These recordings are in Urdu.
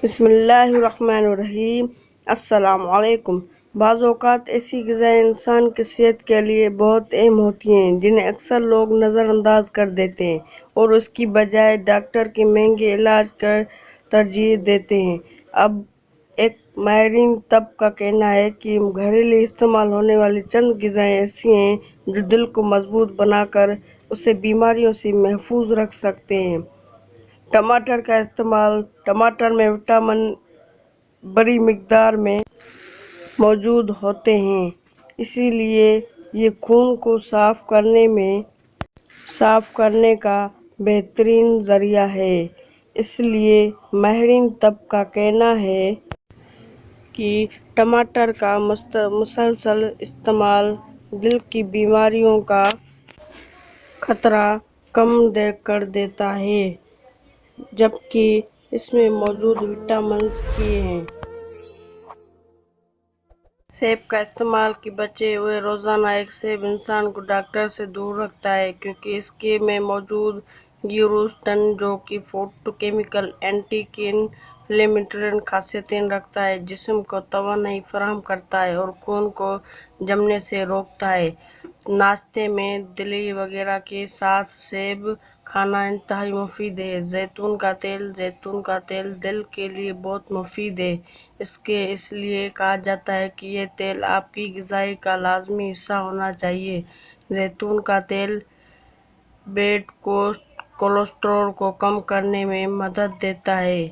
بسم اللہ الرحمن الرحیم۔ السلام علیکم۔ بعض اوقات ایسی غذائیں انسان کی صحت کے لیے بہت اہم ہوتی ہیں جنہیں اکثر لوگ نظر انداز کر دیتے ہیں اور اس کی بجائے ڈاکٹر کے مہنگے علاج کو ترجیح دیتے ہیں۔ اب ایک ماہرین طب کا کہنا ہے کہ گھریلو استعمال ہونے والی چند غذائیں ایسی ہیں جو دل کو مضبوط بنا کر اسے بیماریوں سے محفوظ رکھ سکتے ہیں۔ ٹماٹر کا استعمال۔ ٹماٹر میں وٹامن بڑی مقدار میں موجود ہوتے ہیں، اسی لیے یہ خون کو صاف کرنے کا بہترین ذریعہ ہے۔ اس لیے ماہرین طب کا کہنا ہے کہ ٹماٹر کا مسلسل استعمال دل کی بیماریوں کا خطرہ کم کر دیتا ہے، جبکہ اس میں موجود وٹامنز کی ہیں۔ سیب کا استعمال کے بچے ہوئے روزانہ ایک سیب انسان کو ڈاکٹر سے دور رکھتا ہے، کیونکہ اس میں موجود گیوروسٹن جو کہ فوٹو کیمیکل اینٹی انفلیمیٹری خاصیتیں رکھتا ہے، جسم کو توانائی فراہم کرتا ہے اور خون کو جمنے سے روکتا ہے۔ ناشتے میں دہی وغیرہ کے ساتھ سیب کھانا انتہائی مفید ہے۔ زیتون کا تیل۔ زیتون کا تیل دل کے لیے بہت مفید ہے۔ اس لیے کہا جاتا ہے کہ یہ تیل آپ کی غذا کا لازمی حصہ ہونا چاہیے۔ زیتون کا تیل بیڈ کولیسٹرول کو کم کرنے میں مدد دیتا ہے،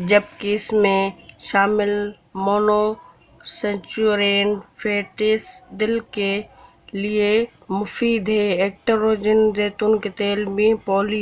جبکہ اس میں شامل مونو سیچوریٹڈ فیٹس دل کے لیے مفید ہیں۔ ایکسٹرا ورجن زیتون کے تیل میں پولی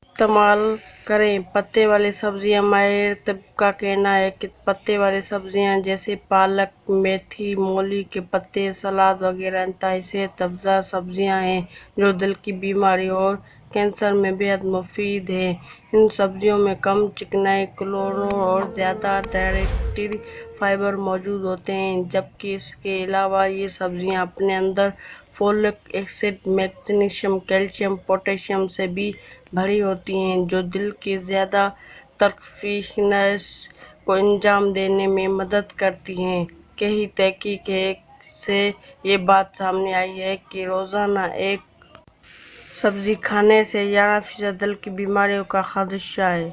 استعمال کریں۔ پتے والی سبزیاں۔ ماہرین طب کا کہنا ہے کہ پتے والی سبزیاں جیسے پالک، میتھی، مولی کے پتے، سلاد وغیرہ انتہائی صحت افزا سبزیاں ہیں جو دل کی بیماریوں اور کینسر میں بہت مفید ہیں۔ ان سبزیوں میں کم چکنائی، کیلوری اور زیادہ ڈائٹری فائبر موجود ہوتے ہیں، جبکہ اس کے علاوہ یہ سبزیاں اپنے اندر folic acid, magnesium, calcium, potassium سے بھی بھری ہوتی ہیں جو دل کی زیادہ تر فنکشنز کو انجام دینے میں مدد کرتی ہیں۔ کئی تحقیقات سے یہ بات سامنے آئی ہے کہ روزانہ ایک سبزی کھانے سے 11% دل کی بیماریوں کا خدشہ ہے۔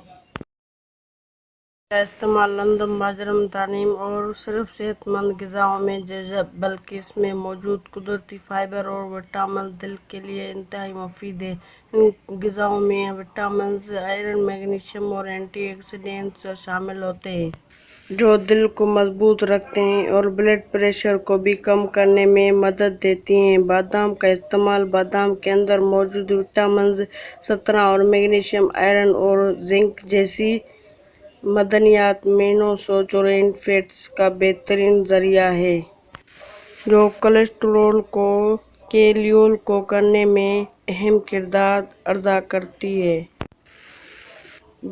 کا استعمال لندن باجرہ تعمیر اور صرف صحت مند غذاؤں میں بلکہ اس میں موجود قدرتی فائبر اور وٹامنز دل کے لیے انتہائی مفید ہیں۔ ان غذاؤں میں وٹامنز، آئرن، میگنیشیم اور اینٹی آکسیڈینٹس شامل ہوتے ہیں جو دل کو مضبوط رکھتے ہیں اور بلڈ پریشر کو بھی کم کرنے میں مدد دیتے ہیں۔ بادام کا استعمال۔ بادام کے اندر موجود وٹامنز 17 اور میگنیشیم، آئرن اور زنک جیسی معدنیات مونوسیچوریٹڈ فیٹس کا بہترین ذریعہ ہیں جو کولیسٹرول کے لیول کو کرنے میں اہم کردار ادا کرتی ہیں۔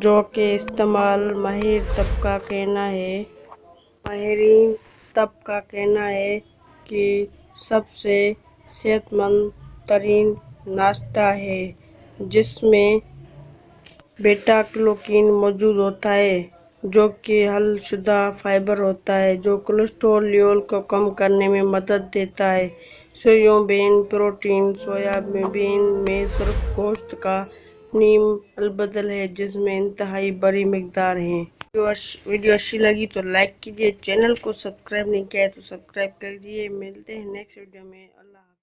جو کے استعمال۔ ماہرین طب کا کہنا ہے کہ سب سے صحت مند ترین ناشتہ ہے جس میں بیٹا کیروٹین موجود ہوتا ہے جو کہ حل شدہ فائبر ہوتا ہے جو کولیسٹرول لیول کو کم کرنے میں مدد دیتا ہے۔ سویا بین پروٹین۔ سویا بین میں صرف گوشت کا نیم البدل ہے جس میں انتہائی بڑی مقدار ہے۔ ویڈیو اچھی لگی تو لائک کیجیے، چینل کو سبسکرائب نہیں کیا ہے تو سبسکرائب کر لیجیے۔ ملتے ہیں نیکسٹ ویڈیو میں۔ اللہ حافظ۔